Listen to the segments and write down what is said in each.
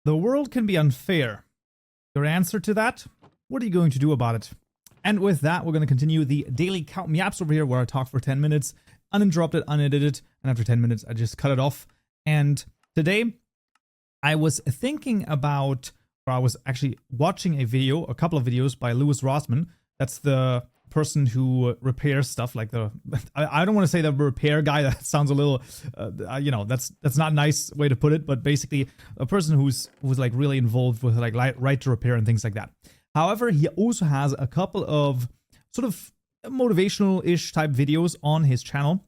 The world can be unfair. Your answer to that? What are you going to do about it? And with that, we're going to continue the daily Count Me Apps over here where I talk for 10 minutes, uninterrupted, unedited, and after 10 minutes, I just cut it off. And today, I was thinking about, or I was actually watching a couple of videos by Louis Rossmann. That's the person who repairs stuff like I don't want to say the repair guy. That sounds a little, that's not a nice way to put it, but basically a person who's like really involved with like right to repair and things like that. However, he also has a couple of sort of motivational-ish type videos on his channel.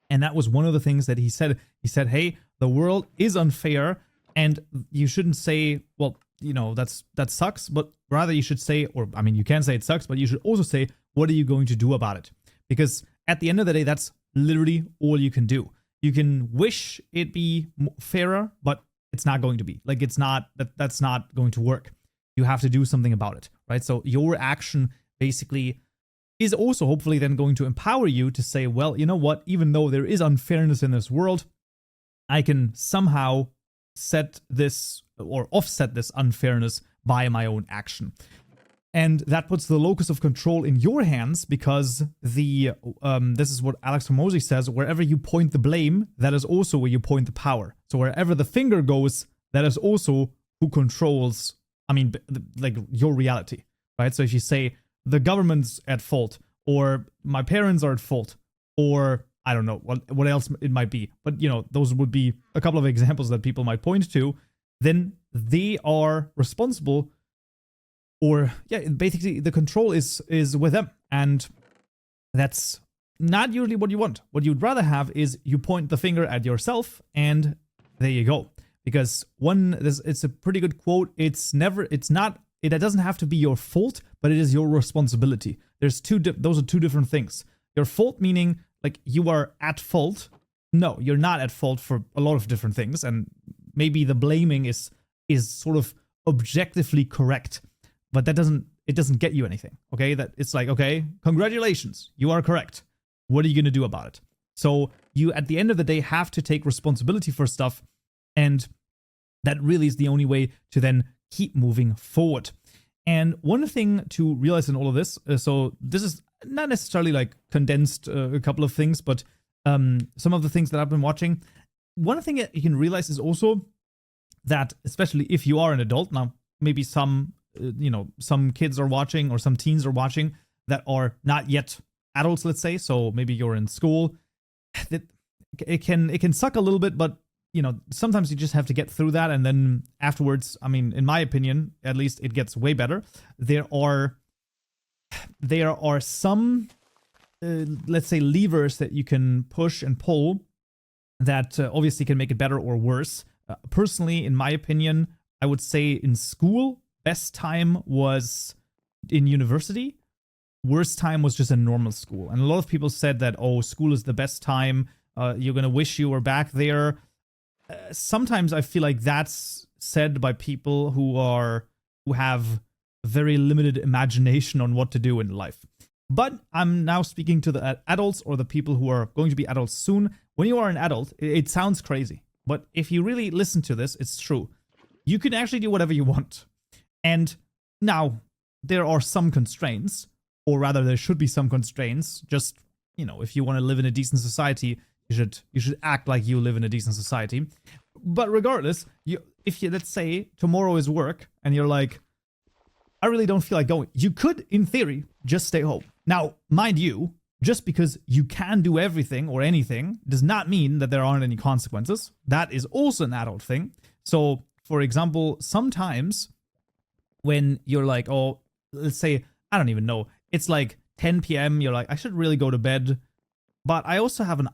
And that was one of the things that he said. He said, hey, the world is unfair and you shouldn't say, well, that sucks, but rather you should say, or I mean, you can say it sucks, but you should also say, what are you going to do about it? Because at the end of the day, that's literally all you can do. You can wish it be fairer, but it's not going to be. Like, it's not, that's not going to work. You have to do something about it, right? So your action basically is also hopefully then going to empower you to say, well, you know what? Even though there is unfairness in this world, I can somehow set this or offset this unfairness by my own action. And that puts the locus of control in your hands because this is what Alex Hormozy says, wherever you point the blame, that is also where you point the power. So wherever the finger goes, that is also who controls, like your reality, right? So if you say the government's at fault or my parents are at fault or I don't know what else it might be, but those would be a couple of examples that people might point to, then they are responsible. Or yeah, basically the control is with them, and that's not usually what you want. What you'd rather have is you point the finger at yourself, and there you go. Because it's a pretty good quote. It doesn't have to be your fault, but it is your responsibility. Those are two different things. Your fault meaning like you are at fault. No, you're not at fault for a lot of different things, and maybe the blaming is sort of objectively correct. But it doesn't get you anything, okay? That it's like, okay, congratulations, you are correct. What are you going to do about it? So you, at the end of the day, have to take responsibility for stuff. And that really is the only way to then keep moving forward. And one thing to realize in all of this, so this is not necessarily like condensed a couple of things, but some of the things that I've been watching. One thing that you can realize is also that, especially if you are an adult, now maybe some kids are watching or some teens are watching that are not yet adults, let's say. So maybe you're in school. It can suck a little bit, but sometimes you just have to get through that. And then afterwards, in my opinion, at least it gets way better. There are some, let's say, levers that you can push and pull that obviously can make it better or worse. Personally, in my opinion, I would say in school, best time was in university. Worst time was just in normal school. And a lot of people said that, oh, school is the best time. You're going to wish you were back there. Sometimes I feel like that's said by people who have very limited imagination on what to do in life. But I'm now speaking to the adults or the people who are going to be adults soon. When you are an adult, it sounds crazy. But if you really listen to this, it's true. You can actually do whatever you want. And now there are some constraints, or rather there should be some constraints. Just, if you want to live in a decent society, you should act like you live in a decent society. But regardless, if let's say tomorrow is work and you're like, I really don't feel like going. You could, in theory, just stay home. Now, mind you, just because you can do everything or anything does not mean that there aren't any consequences. That is also an adult thing. So, for example, sometimes when you're like, oh, let's say, I don't even know, it's like 10 p.m., you're like, I should really go to bed, but I also have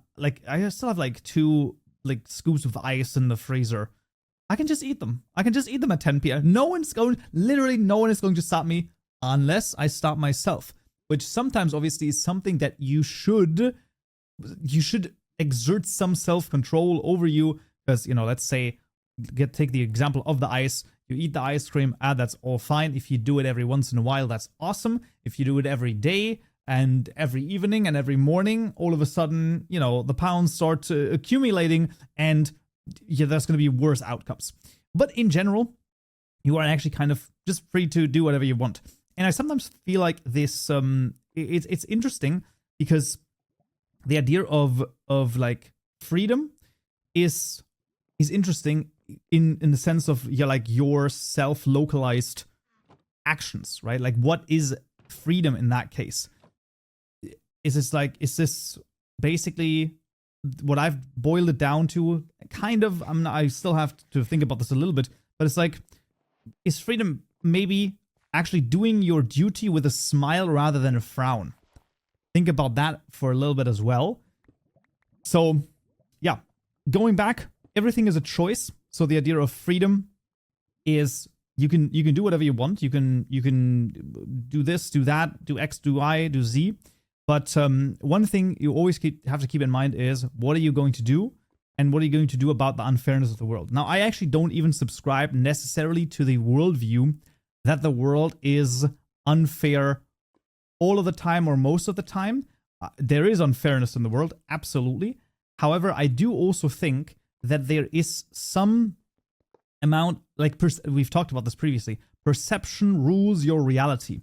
I still have like 2 like scoops of ice in the freezer. I can just eat them. I can just eat them at 10 p.m. Literally no one is going to stop me unless I stop myself, which sometimes obviously is something that you should exert some self-control over you, because, let's say, take the example of the ice. You eat the ice cream, that's all fine. If you do it every once in a while, that's awesome. If you do it every day and every evening and every morning, all of a sudden, the pounds start accumulating and there's going to be worse outcomes. But in general, you are actually kind of just free to do whatever you want. And I sometimes feel like this, it's interesting because the idea of like freedom is interesting in the sense of like your self-localized actions, right? Like, what is freedom in that case? Is this basically what I've boiled it down to? Kind of. I still have to think about this a little bit, but it's like, is freedom maybe actually doing your duty with a smile rather than a frown? Think about that for a little bit as well. So, yeah, going back, everything is a choice. So the idea of freedom is you can do whatever you want. You can do this, do that, do X, do Y, do Z. But one thing you always have to keep in mind is, what are you going to do? And what are you going to do about the unfairness of the world? Now, I actually don't even subscribe necessarily to the worldview that the world is unfair all of the time or most of the time. There is unfairness in the world, absolutely. However, I do also think that there is some amount, like we've talked about this previously, perception rules your reality.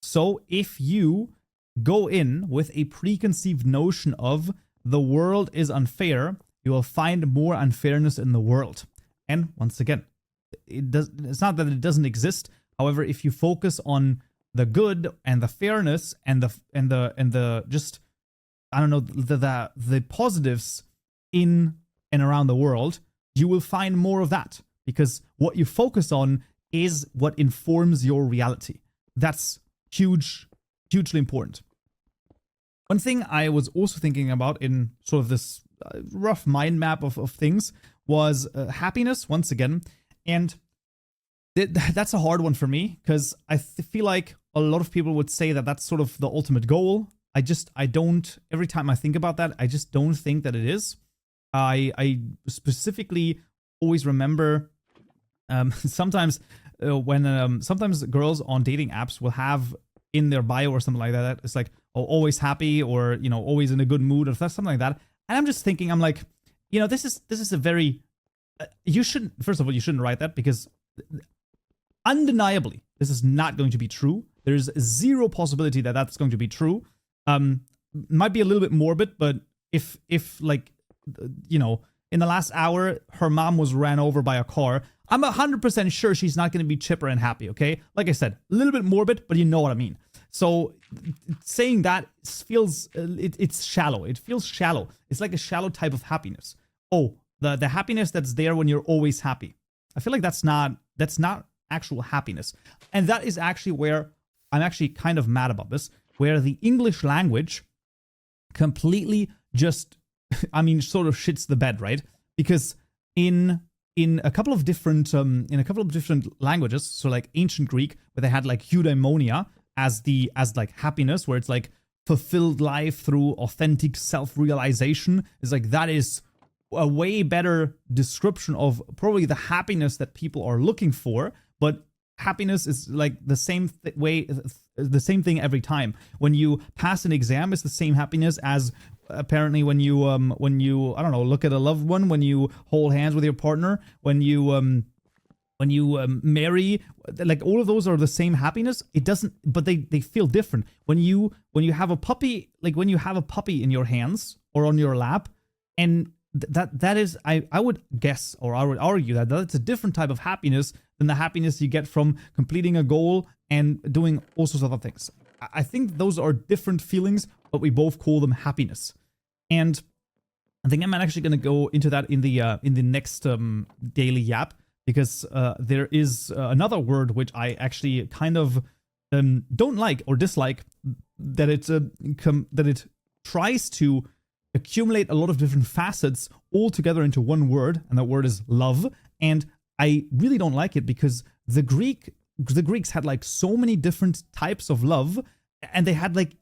So if you go in with a preconceived notion of the world is unfair, you will find more unfairness in the world. And once again, it's not that it doesn't exist. However, if you focus on the good and the fairness and the just, I don't know, the positives in and around the world, you will find more of that, because what you focus on is what informs your reality. That's hugely important. One thing I was also thinking about in sort of this rough mind map of things was happiness, once again. And that's a hard one for me, because I feel like a lot of people would say that that's sort of the ultimate goal. I don't, every time I think about that, I just don't think that it is. I specifically always remember sometimes sometimes girls on dating apps will have in their bio or something like that, it's like, oh, always happy, or, you know, always in a good mood, or something like that. And I'm just thinking, I'm like, you know, this is a very, you shouldn't, first of all, you shouldn't write that, because undeniably, this is not going to be true. There's zero possibility that that's going to be true. Might be a little bit morbid, but if like, you know, in the last hour, her mom was ran over by a car, I'm 100% sure she's not going to be chipper and happy, okay? Like I said, a little bit morbid, but you know what I mean. So saying that feels, it's shallow. It feels shallow. It's like a shallow type of happiness. Oh, the happiness that's there when you're always happy. I feel like that's not actual happiness. And that is actually where I'm actually kind of mad about this, where the English language completely just, I mean, sort of shits the bed, right? Because in a couple of different languages, so like ancient Greek, where they had like eudaimonia as like happiness, where it's like fulfilled life through authentic self-realization, is like, that is a way better description of probably the happiness that people are looking for. But happiness is like the same thing every time. When you pass an exam, it's the same happiness as apparently when you I don't know, look at a loved one, when you hold hands with your partner, when you marry, like all of those are the same happiness. It doesn't, but they feel different. When you have a puppy, like when you have a puppy in your hands or on your lap, and that is, I would guess, or I would argue that that's a different type of happiness than the happiness you get from completing a goal and doing all sorts of other things. I think those are different feelings, but we both call them happiness. And I think I'm actually going to go into that in the next daily yap, because there is another word which I actually kind of don't like or dislike, that it tries to accumulate a lot of different facets all together into one word, and that word is love. And I really don't like it, because the Greeks had like so many different types of love, and they had like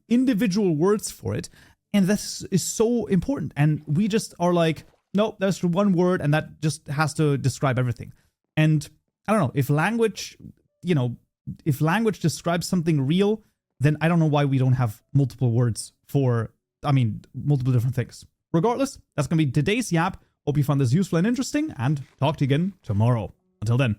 individual words for it, and this is so important. And we just are like, nope, there's one word, and that just has to describe everything. And I don't know, if language describes something real, then I don't know why we don't have multiple words for, I mean, multiple different things. Regardless, that's going to be today's yap. Hope you found this useful and interesting, and talk to you again tomorrow. Until then.